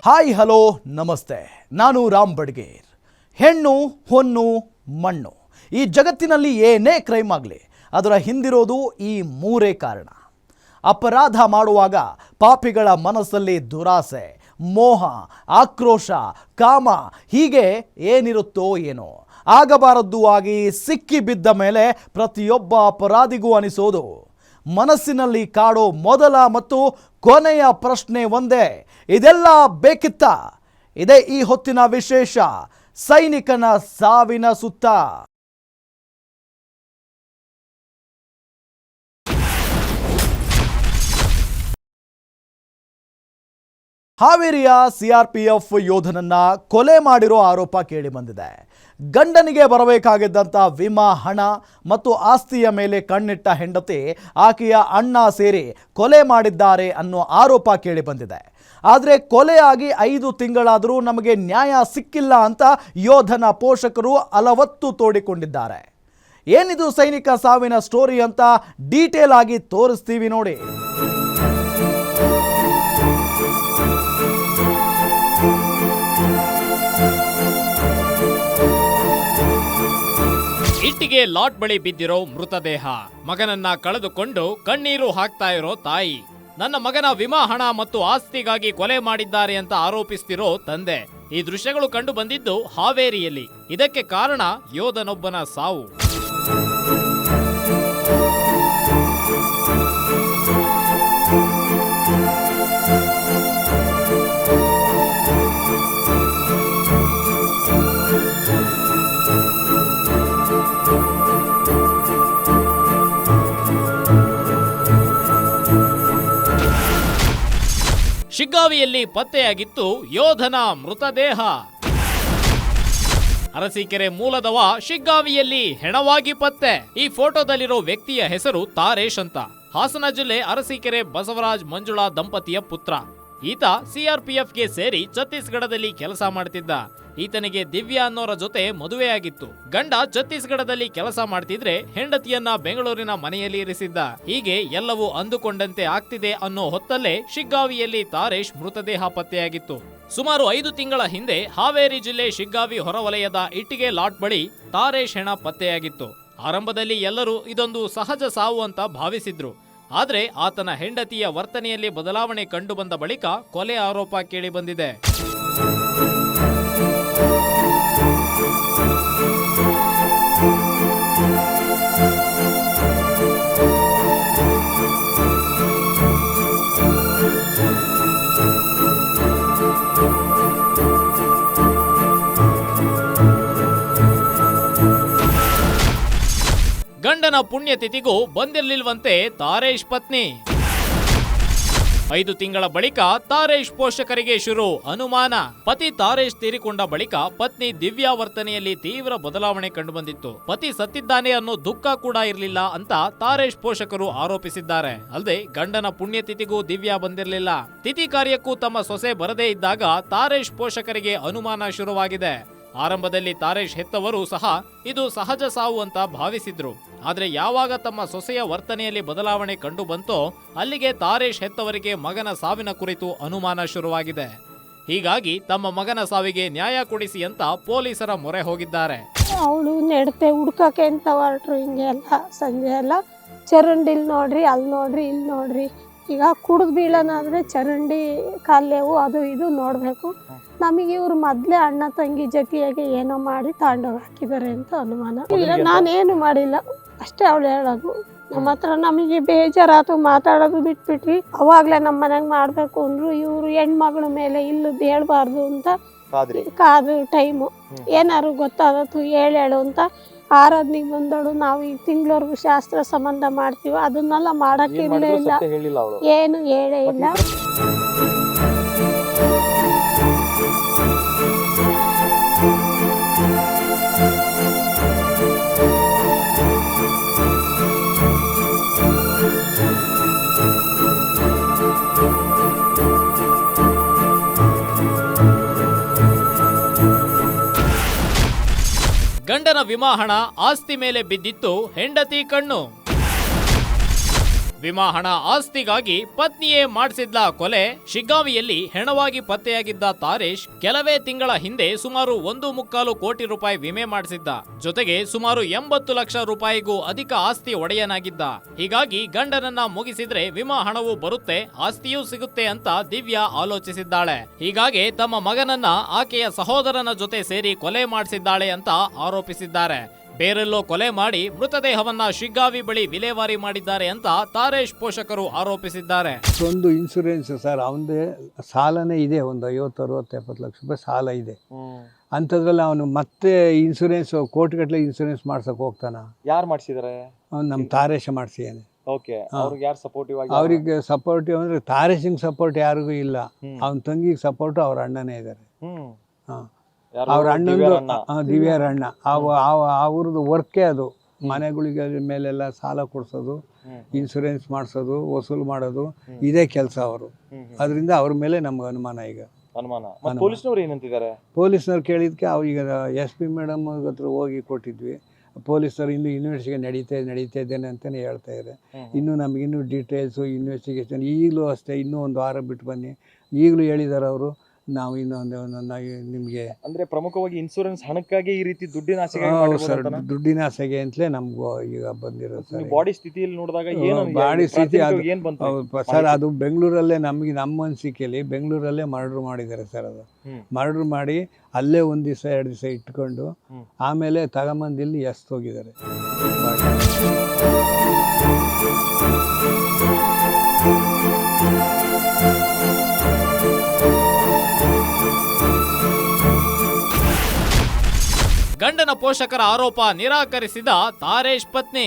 Hi hello ನಮಸ್ತೆ, ನಾನು ರಾಮ್ ಬಡ್ಗೇರ್. ಹೆಣ್ಣು ಹೊನ್ನು ಮಣ್ಣು, ಈ ಜಗತ್ತಿನಲ್ಲಿ ಏನೇ ಕ್ರೈಮ್ ಆಗಲಿ ಅದರ ಹಿಂದಿರೋದು ಈ ಮೂರೇ ಕಾರಣ. ಅಪರಾಧ ಮಾಡುವಾಗ ಪಾಪಿಗಳ ಮನಸ್ಸಲ್ಲಿ ದುರಾಸೆ, ಮೋಹ, ಆಕ್ರೋಶ, ಕಾಮ ಹೀಗೆ ಏನಿರುತ್ತೋ ಏನೋ. ಆಗಬಾರದ್ದು ಆಗಿ ಸಿಕ್ಕಿ ಬಿದ್ದ ಮೇಲೆ ಪ್ರತಿಯೊಬ್ಬ ಅಪರಾಧಿಗೂ ಅನಿಸೋದು, ಮನಸ್ಸಿನಲ್ಲಿ ಕಾಡೋ ಮೊದಲ ಮತ್ತು ಕೊನೆಯ ಪ್ರಶ್ನೆ ಒಂದೇ, ಇದೆಲ್ಲ ಬೇಕಿತ್ತ? ಇದೇ ಈ ಹೊತ್ತಿನ ವಿಶೇಷ, ಸೈನಿಕನ ಸಾವಿನ ಸುತ್ತ. ಹಾವೇರಿಯ ಸಿಆರ್ಪಿಎಫ್ ಯೋಧನನ್ನ ಕೊಲೆ ಮಾಡಿರೋ ಆರೋಪ ಕೇಳಿ ಬಂದಿದೆ. ಗಂಡನಿಗೆ ಬರಬೇಕಾಗಿದ್ದಂಥ ವಿಮಾ ಹಣ ಮತ್ತು ಆಸ್ತಿಯ ಮೇಲೆ ಕಣ್ಣಿಟ್ಟ ಹೆಂಡತಿ ಆಕೆಯ ಅಣ್ಣ ಸೇರಿ ಕೊಲೆ ಮಾಡಿದ್ದಾರೆ ಅನ್ನೋ ಆರೋಪ ಕೇಳಿ ಬಂದಿದೆ. ಆದರೆ ಕೊಲೆಯಾಗಿ 5 ತಿಂಗಳಾದರೂ ನಮಗೆ ನ್ಯಾಯ ಸಿಕ್ಕಿಲ್ಲ ಅಂತ ಯೋಧನ ಪೋಷಕರು ಅಲವತ್ತು ತೋಡಿಕೊಂಡಿದ್ದಾರೆ. ಏನಿದು ಸೈನಿಕ ಸಾವಿನ ಸ್ಟೋರಿ ಅಂತ ಡೀಟೇಲ್ ಆಗಿ ತೋರಿಸ್ತೀವಿ ನೋಡಿ. ಇಟ್ಟಿಗೆ ಲಾಟ್ ಬಳಿ ಬಿದ್ದಿರೋ ಮೃತದೇಹ, ಮಗನನ್ನ ಕಳೆದುಕೊಂಡು ಕಣ್ಣೀರು ಹಾಕ್ತಾ ಇರೋ ತಾಯಿ, ನನ್ನ ಮಗನ ವಿಮಾ ಹಣ ಮತ್ತು ಆಸ್ತಿಗಾಗಿ ಕೊಲೆ ಮಾಡಿದ್ದಾರೆ ಅಂತ ಆರೋಪಿಸ್ತಿರೋ ತಂದೆ. ಈ ದೃಶ್ಯಗಳು ಕಂಡು ಬಂದಿದ್ದು ಹಾವೇರಿಯಲ್ಲಿ. ಇದಕ್ಕೆ ಕಾರಣ ಯೋಧನೊಬ್ಬನ ಸಾವು. ಶಿಗ್ಗಾವಿಯಲ್ಲಿ ಪತ್ತೆಯಾಗಿತ್ತು ಯೋಧನ ಮೃತದೇಹ. ಅರಸೀಕೆರೆ ಮೂಲದವ ಶಿಗ್ಗಾವಿಯಲ್ಲಿ ಹೆಣವಾಗಿ ಪತ್ತೆ. ಈ ಫೋಟೋದಲ್ಲಿರೋ ವ್ಯಕ್ತಿಯ ಹೆಸರು ತಾರೇಶ್ ಅಂತ. ಹಾಸನ ಜಿಲ್ಲೆ ಅರಸೀಕೆರೆ ಬಸವರಾಜ್ ಮಂಜುಳಾ ದಂಪತಿಯ ಪುತ್ರ. ಈತ ಸಿಆರ್ಪಿಎಫ್ಗೆ ಸೇರಿ ಛತ್ತೀಸ್ಗಢದಲ್ಲಿ ಕೆಲಸ ಮಾಡ್ತಿದ್ದ. ಈತನಿಗೆ ದಿವ್ಯಾ ಅನ್ನೋರ ಜೊತೆ ಮದುವೆಯಾಗಿತ್ತು. ಗಂಡ ಛತ್ತೀಸ್ಗಢದಲ್ಲಿ ಕೆಲಸ ಮಾಡ್ತಿದ್ರೆ ಹೆಂಡತಿಯನ್ನ ಬೆಂಗಳೂರಿನ ಮನೆಯಲ್ಲಿ ಇರಿಸಿದ್ದ. ಹೀಗೆ ಎಲ್ಲವೂ ಅಂದುಕೊಂಡಂತೆ ಆಗ್ತಿದೆ ಅನ್ನೋ ಹೊತ್ತಲ್ಲೇ ಶಿಗ್ಗಾವಿಯಲ್ಲಿ ತಾರೇಶ್ ಮೃತದೇಹ ಪತ್ತೆಯಾಗಿತ್ತು. ಸುಮಾರು 5 ತಿಂಗಳ ಹಿಂದೆ ಹಾವೇರಿ ಜಿಲ್ಲೆ ಶಿಗ್ಗಾವಿ ಹೊರವಲಯದ ಇಟ್ಟಿಗೆ ಲಾಟ್ ಬಳಿ ತಾರೇಶ್ ಹೆಣ ಪತ್ತೆಯಾಗಿತ್ತು. ಆರಂಭದಲ್ಲಿ ಎಲ್ಲರೂ ಇದೊಂದು ಸಹಜ ಸಾವು ಅಂತ ಭಾವಿಸಿದ್ರು. ಆದ್ರೆ ಆತನ ಹೆಂಡತಿಯ ವರ್ತನೆಯಲ್ಲಿ ಬದಲಾವಣೆ ಕಂಡು ಬಂದ ಬಳಿಕ ಕೊಲೆ ಆರೋಪ ಕೇಳಿ ಬಂದಿದೆ. ಗಂಡನ ಪುಣ್ಯತಿಥಿಗೂ ಬಂದಿರಲಿಲ್ವಂತೆ ತಾರೇಶ್ ಪತ್ನಿ. 5 ತಿಂಗಳ ಬಳಿಕ ತಾರೇಶ್ ಪೋಷಕರಿಗೆ ಶುರು ಅನುಮಾನ. ಪತಿ ತಾರೇಶ್ ತೀರಿಕೊಂಡ ಬಳಿಕ ಪತ್ನಿ ದಿವ್ಯಾ ವರ್ತನೆಯಲ್ಲಿ ತೀವ್ರ ಬದಲಾವಣೆ ಕಂಡುಬಂದಿತ್ತು. ಪತಿ ಸತ್ತಿದ್ದಾನೆ ಅನ್ನೋ ದುಃಖ ಕೂಡ ಇರಲಿಲ್ಲ ಅಂತ ತಾರೇಶ್ ಪೋಷಕರು ಆರೋಪಿಸಿದ್ದಾರೆ. ಅಲ್ಲದೆ ಗಂಡನ ಪುಣ್ಯತಿಥಿಗೂ ದಿವ್ಯಾ ಬಂದಿರಲಿಲ್ಲ. ತಿಥಿ ಕಾರ್ಯಕ್ಕೂ ತಮ್ಮ ಸೊಸೆ ಬರದೇ ಇದ್ದಾಗ ತಾರೇಶ್ ಪೋಷಕರಿಗೆ ಅನುಮಾನ ಶುರುವಾಗಿದೆ. ಆರಂಭದಲ್ಲಿ ತಾರೇಶ್ ಹೆತ್ತವರು ಸಹ ಇದು ಸಹಜ ಸಾವು ಅಂತ ಭಾವಿಸಿದ್ರು. ಆದ್ರೆ ಯಾವಾಗ ತಮ್ಮ ಸೊಸೆಯ ವರ್ತನೆಯಲ್ಲಿ ಬದಲಾವಣೆ ಕಂಡು ಬಂತೋ ಅಲ್ಲಿಗೆ ತಾರೇಶ್ ಹೆತ್ತವರಿಗೆ ಮಗನ ಸಾವಿನ ಕುರಿತು ಅನುಮಾನ ಶುರುವಾಗಿದೆ. ಹೀಗಾಗಿ ತಮ್ಮ ಮಗನ ಸಾವಿಗೆ ನ್ಯಾಯ ಕೊಡಿಸಿ ಅಂತ ಪೊಲೀಸರ ಮೊರೆ ಹೋಗಿದ್ದಾರೆ. ಅವಳು ನೆಡತೆ ಹುಡ್ಕಕ್ಕೆ ಅಂತ ಹೊರಟ್ರು. ಹಿಂಗೆ ಎಲ್ಲ ಸಂಜೆ ಎಲ್ಲ ಚರಂಡಿಲ್ ನೋಡ್ರಿ, ಅಲ್ಲಿ ನೋಡ್ರಿ, ಇಲ್ಲಿ ನೋಡ್ರಿ. ಈಗ ಕುಡಿದು ಬೀಳೋನಾದ್ರೆ ಚರಂಡಿ ಕಾಲೇವು ಅದು ಇದು ನೋಡಬೇಕು. ನಮಗೆ ಇವ್ರು ಮೊದಲೇ ಅಣ್ಣ ತಂಗಿ ಜೊತೆಯಾಗಿ ಏನೋ ಮಾಡಿ ತಾಂಡೋಗಿ ಹಾಕಿದ್ದಾರೆ ಅಂತ ಅನುಮಾನ. ಇಲ್ಲ, ನಾನೇನು ಮಾಡಿಲ್ಲ ಅಷ್ಟೇ ಅವಳು ಹೇಳೋದು. ನಮ್ಮ ಹತ್ರ ನಮಗೆ ಬೇಜಾರಾತು, ಮಾತಾಡೋದು ಬಿಟ್ಬಿಟ್ರಿ. ಅವಾಗಲೇ ನಮ್ಮ ಮನೆಗೆ ಮಾಡಬೇಕು ಅಂದ್ರು. ಇವರು ಹೆಣ್ಮಗಳ ಮೇಲೆ ಇಲ್ಲದ್ದು ಹೇಳ್ಬಾರ್ದು ಅಂತ ಕಾದು ಟೈಮು ಏನಾರು ಗೊತ್ತಾದತ್ತು ಹೇಳು ಅಂತ ಆರಾಧನೆಗೆ ಬಂದಳು. ನಾವು ಈ ತಿಂಗಳವರೆಗೂ ಶಾಸ್ತ್ರ ಸಂಬಂಧ ಮಾಡ್ತೀವಿ, ಅದನ್ನೆಲ್ಲ ಮಾಡಕ್ಕೆ ಇಲ್ಲ, ಏನು ಹೇಳೇ ಇಲ್ಲ. ಗಂಡನ ವಿಮಾ ಹಣ ಆಸ್ತಿ ಮೇಲೆ ಬಿದ್ದಿತ್ತು ಹೆಂಡತಿ ಕಣ್ಣು. ವಿಮಾ ಹಣ ಆಸ್ತಿಗಾಗಿ ಪತ್ನಿಯೇ ಮಾಡಿಸಿದ್ಲ ಕೊಲೆ. ಶಿಗ್ಗಾವಿಯಲ್ಲಿ ಹೆಣವಾಗಿ ಪತ್ತೆಯಾಗಿದ್ದ ತಾರೇಶ್ ಕೆಲವೇ ತಿಂಗಳ ಹಿಂದೆ ಸುಮಾರು 1.25 ಕೋಟಿ ರೂಪಾಯಿ ವಿಮೆ ಮಾಡಿಸಿದ್ದ. ಜೊತೆಗೆ ಸುಮಾರು 80 ಲಕ್ಷ ರೂಪಾಯಿಗೂ ಅಧಿಕ ಆಸ್ತಿ ಒಡೆಯನಾಗಿದ್ದ. ಹೀಗಾಗಿ ಗಂಡನನ್ನ ಮುಗಿಸಿದ್ರೆ ವಿಮಾ ಹಣವೂ ಬರುತ್ತೆ, ಆಸ್ತಿಯೂ ಸಿಗುತ್ತೆ ಅಂತ ದಿವ್ಯಾ ಆಲೋಚಿಸಿದ್ದಾಳೆ. ಹೀಗಾಗಿ ತಮ್ಮ ಮಗನನ್ನ ಆಕೆಯ ಸಹೋದರನ ಜೊತೆ ಸೇರಿ ಕೊಲೆ ಮಾಡಿಸಿದ್ದಾಳೆ ಅಂತ ಆರೋಪಿಸಿದ್ದಾರೆ. ಬೇರೆಲ್ಲೋ ಕೊಲೆ ಮಾಡಿ ಮೃತದೇಹವನ್ನ ಶಿಗ್ಗಾವಿ ಬಳಿ ವಿಲೇವಾರಿ ಮಾಡಿದ್ದಾರೆ ಅಂತ ತಾರೇಶ್ ಪೋಷಕರು ಆರೋಪಿಸಿದ್ದಾರೆ. ಒಂದು ಇನ್ಸೂರೆನ್ಸ್ ಸರ್, ಅವನದೇ ಸಾಲನೇ ಇದೆ, ಒಂದು 50-60-70 ಲಕ್ಷ ರೂಪಾಯಿ ಸಾಲ ಇದೆ. ಅಂಥದ್ರಲ್ಲಿ ಅವನು ಮತ್ತೆ ಇನ್ಸೂರೆನ್ಸ್ ಕೋಟಿಗಟ್ಟಲೆ ಇನ್ಸೂರೆನ್ಸ್ ಮಾಡ್ಸಕ್ ಹೋಗ್ತಾನ. ಯಾರು ಮಾಡಿಸಿದಾರೆ? ಅವ್ನು ನಮ್ಮ ತಾರೇಶ ಮಾಡಿಸಿದ್ದಾನೆ. ಓಕೆ, ಅವ್ರಿಗೆ ಯಾರು ಸಪೋರ್ಟಿವ್ ಆಗಿ? ಅವ್ರಿಗೆ ಸಪೋರ್ಟಿವ್ ಅಂದ್ರೆ ತಾರೇಶಿಂಗ್ ಸಪೋರ್ಟ್ ಯಾರಿಗೂ ಇಲ್ಲ. ಅವನ ತಂಗಿಗೆ ಸಪೋರ್ಟ್ ಅವ್ರ ಅಣ್ಣನೇ ಇದ್ದಾರೆ. ಅವ್ರ ಅಣ್ಣಂದು ದಿವ್ಯಾರ ಅಣ್ಣ. ಅವ್ರದ್ದು ವರ್ಕೇ ಅದು. ಮನೆಗಳಿಗೆ ಮೇಲೆಲ್ಲ ಸಾಲ ಕೊಡ್ಸೋದು, ಇನ್ಸೂರೆನ್ಸ್ ಮಾಡಿಸೋದು, ವಸೂಲು ಮಾಡೋದು, ಇದೇ ಕೆಲಸ ಅವರು. ಅದರಿಂದ ಅವ್ರ ಮೇಲೆ ನಮ್ಗೆ ಅನುಮಾನ. ಈಗ ಪೊಲೀಸ್ನವ್ರು ಏನಂತಿದ್ದಾರೆ? ಪೊಲೀಸ್ನವ್ರು ಕೇಳಿದ್ಕೆ ಈಗ SP ಮೇಡಮ್ ಹತ್ರ ಹೋಗಿ ಕೊಟ್ಟಿದ್ವಿ. ಪೊಲೀಸರು ಇನ್ನೂ ಇನ್ವೆಸ್ಟಿಗೇಷನ್ ನಡೀತಾ ಇದ್ದೇನೆ ಅಂತಲೇ ಹೇಳ್ತಾ ಇದ್ದಾರೆ. ಇನ್ನೂ ನಮಗಿನ್ನೂ ಡೀಟೇಲ್ಸು ಇನ್ವೆಸ್ಟಿಗೇಷನ್ ಈಗಲೂ ಅಷ್ಟೇ, ಇನ್ನೂ ಒಂದು ವಾರ ಬಿಟ್ಟು ಬನ್ನಿ. ಈಗಲೂ ಹೇಳಿದ್ದಾರೆ ಅವರು, ನಾವು ಇನ್ನೊಂದು ನಿಮಗೆ ಅಂದ್ರೆ ಪ್ರಮುಖವಾಗಿ ಇನ್ಸೂರೆನ್ಸ್ ಹಣಕ್ಕಾಗಿ ಈ ರೀತಿ ದುಡ್ಡಿನ ಸರ್, ದುಡ್ಡಿನ ಆಸೆಗೆ ಅಂತಲೇ ನಮಗೂ ಈಗ ಬಂದಿರೋದು. ಬಾಡಿ ಸ್ಥಿತಿಯಲ್ಲಿ ನೋಡಿದಾಗ ಬಾಡಿ ಸ್ಥಿತಿ ಸರ್, ಅದು ಬೆಂಗಳೂರಲ್ಲೇ ನಮ್ಮ ಅನಿಸಿಕೆಯಲ್ಲಿ ಬೆಂಗಳೂರಲ್ಲೇ ಮರ್ಡರ್ ಮಾಡಿದ್ದಾರೆ ಸರ್. ಅದು ಮರ್ಡರ್ ಮಾಡಿ ಅಲ್ಲೇ 1 ದಿವಸ 2 ದಿವಸ ಇಟ್ಕೊಂಡು ಆಮೇಲೆ ತಗೊಂಬಂದು ಇಲ್ಲಿ ಹೋಗಿದ್ದಾರೆ. ಗಂಡನ ಪೋಷಕರ ಆರೋಪ ನಿರಾಕರಿಸಿದ ತಾರೇಶ್ ಪತ್ನಿ.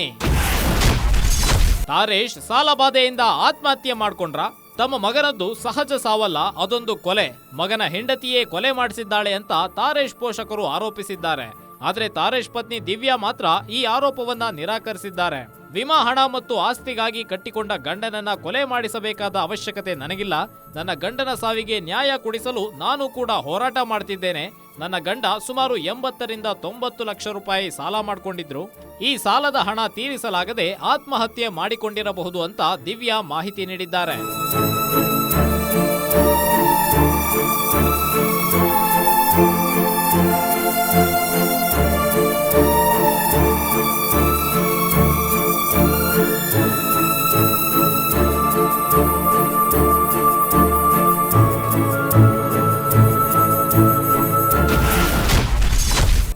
ತಾರೇಶ್ ಸಾಲಬಾಧೆಯಿಂದ ಆತ್ಮಹತ್ಯೆ ಮಾಡ್ಕೊಂಡ್ರ? ತಮ್ಮ ಮಗನದ್ದು ಸಹಜ ಸಾವಲ್ಲ, ಅದೊಂದು ಕೊಲೆ. ಮಗನ ಹೆಂಡತಿಯೇ ಕೊಲೆ ಮಾಡಿಸಿದ್ದಾಳೆ ಅಂತ ತಾರೇಶ್ ಪೋಷಕರು ಆರೋಪಿಸಿದ್ದಾರೆ. ಆದ್ರೆ ತಾರೇಶ್ ಪತ್ನಿ ದಿವ್ಯಾ ಮಾತ್ರ ಈ ಆರೋಪವನ್ನ ನಿರಾಕರಿಸಿದ್ದಾರೆ. ವಿಮಾ ಹಣ ಮತ್ತು ಆಸ್ತಿಗಾಗಿ ಕಟ್ಟಿಕೊಂಡ ಗಂಡನನ್ನ ಕೊಲೆ ಮಾಡಿಸಬೇಕಾದ ಅವಶ್ಯಕತೆ ನನಗಿಲ್ಲ. ನನ್ನ ಗಂಡನ ಸಾವಿಗೆ ನ್ಯಾಯ ಕೊಡಿಸಲು ನಾನು ಕೂಡ ಹೋರಾಟ ಮಾಡ್ತಿದ್ದೇನೆ. ನನ್ನ ಗಂಡ ಸುಮಾರು 80-90 ಲಕ್ಷ ರೂಪಾಯಿ ಸಾಲ ಮಾಡಿಕೊಂಡಿದ್ರು. ಈ ಸಾಲದ ಹಣ ತೀರಿಸಲಾಗದೆ ಆತ್ಮಹತ್ಯೆ ಮಾಡಿಕೊಂಡಿರಬಹುದು ಅಂತ ದಿವ್ಯಾ ಮಾಹಿತಿ ನೀಡಿದ್ದಾರೆ.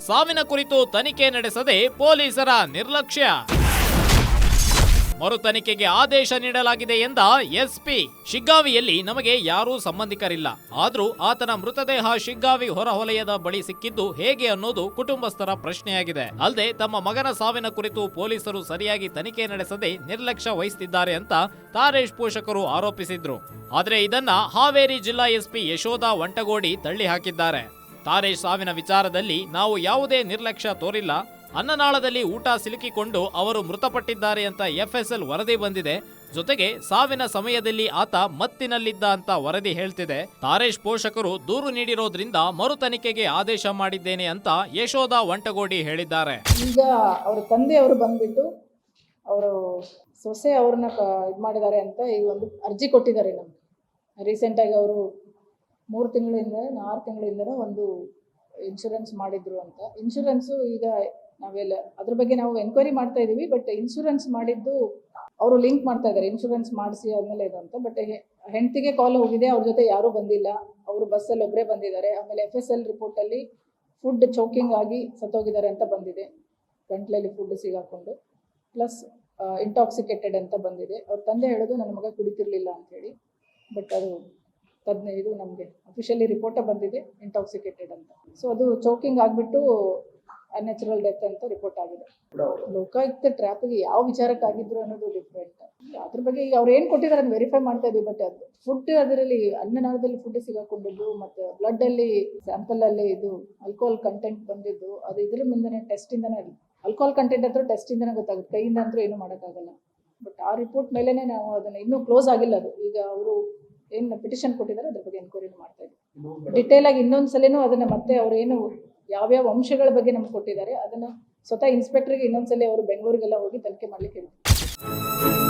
ಸಾವಿನ ಕುರಿತು ತನಿಖೆ ನಡೆಸದೆ ಪೊಲೀಸರ ನಿರ್ಲಕ್ಷ್ಯ. ಮರು ತನಿಖೆಗೆ ಆದೇಶ ನೀಡಲಾಗಿದೆ ಎಂದ SP. ಶಿಗ್ಗಾವಿಯಲ್ಲಿ ನಮಗೆ ಯಾರೂ ಸಂಬಂಧಿಕರಿಲ್ಲ, ಆದ್ರೂ ಆತನ ಮೃತದೇಹ ಶಿಗ್ಗಾವಿ ಹೊರವಲಯದ ಬಳಿ ಸಿಕ್ಕಿದ್ದು ಹೇಗೆ ಅನ್ನೋದು ಕುಟುಂಬಸ್ಥರ ಪ್ರಶ್ನೆಯಾಗಿದೆ. ಅಲ್ಲದೆ ತಮ್ಮ ಮಗನ ಸಾವಿನ ಕುರಿತು ಪೊಲೀಸರು ಸರಿಯಾಗಿ ತನಿಖೆ ನಡೆಸದೆ ನಿರ್ಲಕ್ಷ್ಯ ವಹಿಸುತ್ತಿದ್ದಾರೆ ಅಂತ ತಾರೇಶ್ ಪೋಷಕರು ಆರೋಪಿಸಿದ್ರು. ಆದ್ರೆ ಇದನ್ನ ಹಾವೇರಿ ಜಿಲ್ಲಾ SP ಯಶೋಧ ವಂಟಗೋಡಿ ತಳ್ಳಿ ಹಾಕಿದ್ದಾರೆ. ತಾರೇಶ್ ಸಾವಿನ ವಿಚಾರದಲ್ಲಿ ನಾವು ಯಾವುದೇ ನಿರ್ಲಕ್ಷ್ಯ ತೋರಿಲ್ಲ. ಅನ್ನನಾಳದಲ್ಲಿ ಊಟ ಸಿಲುಕಿಕೊಂಡು ಅವರು ಮೃತಪಟ್ಟಿದ್ದಾರೆ ಅಂತ FSL ವರದಿ ಬಂದಿದೆ. ಜೊತೆಗೆ ಸಾವಿನ ಸಮಯದಲ್ಲಿ ಆತ ಮತ್ತಿನಲ್ಲಿದ್ದ ಅಂತ ವರದಿ ಹೇಳ್ತಿದೆ. ತಾರೇಶ್ ಪೋಷಕರು ದೂರು ನೀಡಿರೋದ್ರಿಂದ ಮರು ತನಿಖೆಗೆ ಆದೇಶ ಮಾಡಿದ್ದೇನೆ ಅಂತ ಯಶೋಧ ವಂಟಗೋಡಿ ಹೇಳಿದ್ದಾರೆ. ಈಗ ಅವರ ತಂದೆಯವರು ಬಂದ್ಬಿಟ್ಟು ಅವರು ಸೊಸೆ ಅವ್ರನ್ನ ಇದು ಮಾಡಿದ್ದಾರೆ ಅಂತ ಈಗ ಒಂದು ಅರ್ಜಿ ಕೊಟ್ಟಿದ್ದಾರೆ. ನಮ್ಗೆ ರೀಸೆಂಟಾಗಿ ಅವರು 3 ತಿಂಗಳಿಂದ 6 ತಿಂಗಳಿಂದ ಒಂದು ಇನ್ಶೂರೆನ್ಸ್ ಮಾಡಿದ್ರು ಅಂತ. ಇನ್ಶೂರೆನ್ಸು ಈಗ ನಾವೆಲ್ಲ ಅದ್ರ ಬಗ್ಗೆ ನಾವು ಎನ್ಕ್ವೈರಿ ಮಾಡ್ತಾ ಇದೀವಿ. ಬಟ್ ಇನ್ಶೂರೆನ್ಸ್ ಮಾಡಿದ್ದು ಅವರು ಲಿಂಕ್ ಮಾಡ್ತಾ ಇದ್ದಾರೆ, ಇನ್ಶೂರೆನ್ಸ್ ಮಾಡಿಸಿ ಆದ್ಮೇಲೆ ಇದು ಅಂತ. ಬಟ್ ಹೆಂಡತಿಗೆ ಕಾಲ್ ಹೋಗಿದೆ, ಅವ್ರ ಜೊತೆ ಯಾರೂ ಬಂದಿಲ್ಲ, ಅವರು ಬಸ್ಸಲ್ಲಿ ಒಬ್ಬರೇ ಬಂದಿದ್ದಾರೆ. ಆಮೇಲೆ FSL ರಿಪೋರ್ಟಲ್ಲಿ ಫುಡ್ ಚೋಕಿಂಗ್ ಆಗಿ ಸತ್ತೋಗಿದ್ದಾರೆ ಅಂತ ಬಂದಿದೆ. ಗಂಟ್ಲಲ್ಲಿ ಫುಡ್ ಸಿಗಾಕೊಂಡು ಪ್ಲಸ್ ಇಂಟಾಕ್ಸಿಕೇಟೆಡ್ ಅಂತ ಬಂದಿದೆ. ಅವ್ರ ತಂದೆ ಹೇಳೋದು ನನ್ನ ಮಗ ಕುಡಿತಿರ್ಲಿಲ್ಲ ಅಂತ ಹೇಳಿ. ಬಟ್ ಅದು ಇದು ನಮಗೆ ಅಫಿಷಿಯಲಿ ರಿಪೋರ್ಟೇ ಬಂದಿದೆ ಇಂಟಾಕ್ಸಿಕೇಟೆಡ್ ಅಂತ. ಸೊ ಅದು ಚೋಕಿಂಗ್ ಆಗಿಬಿಟ್ಟು ಅನ್ಯಾಚುರಲ್ ಡೆತ್ ಅಂತ ರಿಪೋರ್ಟ್ ಆಗಿದೆ. ಲೋಕಾಯುಕ್ತ ಟ್ರ್ಯಾಪಿಗೆ ಯಾವ ವಿಚಾರಕ್ಕಾಗಿದ್ರು ಅನ್ನೋದು ಡಿಫ್ರೆಂಟ್. ಅದ್ರ ಬಗ್ಗೆ ಈಗ ಅವ್ರು ಏನು ಕೊಟ್ಟಿದ್ದಾರೆ ಅದನ್ನ ವೆರಿಫೈ ಮಾಡ್ತಾ ಇದ್ವಿ. ಬಟ್ ಅದು ಫುಡ್ ಅದರಲ್ಲಿ ಅನ್ನನಾಳದಲ್ಲಿ ಫುಡ್ ಸಿಗಾಕೊಂಡಿದ್ದು ಮತ್ತು ಬ್ಲಡ್ಡಲ್ಲಿ ಸ್ಯಾಂಪಲಲ್ಲಿ ಇದು ಆಲ್ಕೋಹಾಲ್ ಕಂಟೆಂಟ್ ಬಂದಿದ್ದು, ಅದು ಇದ್ರ ಮುಂದೆ ಟೆಸ್ಟಿಂದನೇ ಆಲ್ಕೋಹಾಲ್ ಕಂಟೆಂಟ್ ಹತ್ರ ಟೆಸ್ಟಿಂದನೇ ಗೊತ್ತಾಗುತ್ತೆ, ಕೈಯಿಂದ ಅಂತೂ ಏನೂ ಮಾಡೋಕ್ಕಾಗಲ್ಲ. ಬಟ್ ಆ ರಿಪೋರ್ಟ್ ಮೇಲೇ ನಾವು ಅದನ್ನು ಇನ್ನೂ ಕ್ಲೋಸ್ ಆಗಿಲ್ಲ. ಅದು ಈಗ ಅವರು ಏನು ಪಿಟಿಷನ್ ಕೊಟ್ಟಿದ್ದಾರೆ ಅದ್ರ ಬಗ್ಗೆ ಎನ್ಕ್ವೈರಿ ಮಾಡ್ತಾ ಇದ್ದೀವಿ. ಡಿಟೇಲ್ ಆಗಿ ಇನ್ನೊಂದ್ಸಲೇನೂ ಅದನ್ನ ಮತ್ತೆ ಅವ್ರು ಏನು ಯಾವ್ಯಾವ ಅಂಶಗಳ ಬಗ್ಗೆ ನಮ್ಗೆ ಕೊಟ್ಟಿದ್ದಾರೆ ಅದನ್ನ ಸ್ವತಃ ಇನ್ಸ್ಪೆಕ್ಟರ್ಗೆ ಇನ್ನೊಂದ್ಸಲ ಅವರು ಬೆಂಗಳೂರಿಗೆಲ್ಲ ಹೋಗಿ ತನಿಖೆ ಮಾಡ್ಲಿಕ್ಕೆ ಹೇಳ್ತಾರೆ.